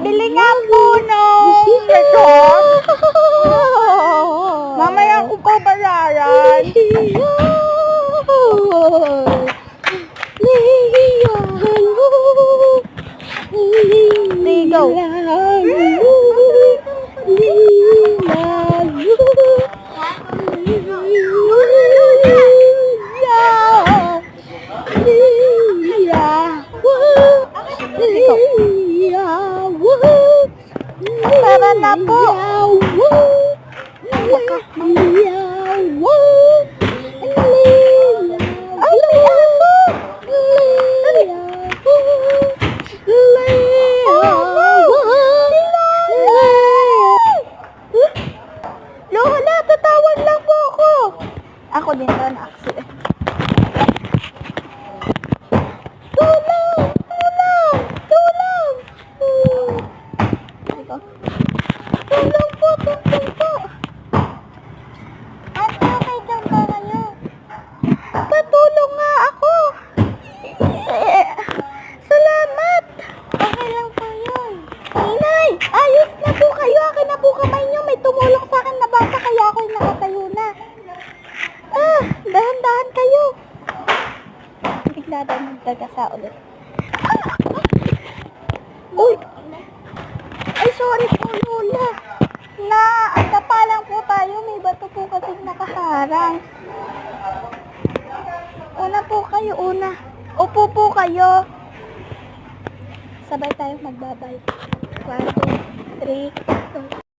Pabili nga po nung mamaya ko po bayaran. Go. Tara na po. Ay, may aso. Lola, tatawag lang po ako. Ako din na accident. Tulong! Tulong! Tulong! Tulong po! Tulong po! Ate, okay dyan ba kayo? Patulong nga ako! Salamat! Okay lang po yun. Inay! Ayos na po kayo! Akin na po kamay nyo! May tumulong sa akin na bata kaya ako'y nakatayo na. Dahan-dahan kayo! Bigla daw magdagasa ulit. Uy! Ay, sorry po, Lola. Agdapa lang po tayo. May bato po kasing nakaharang. Una po kayo, una. Upo po kayo. Sabay tayo magbabay. 1, 2, 3, 4.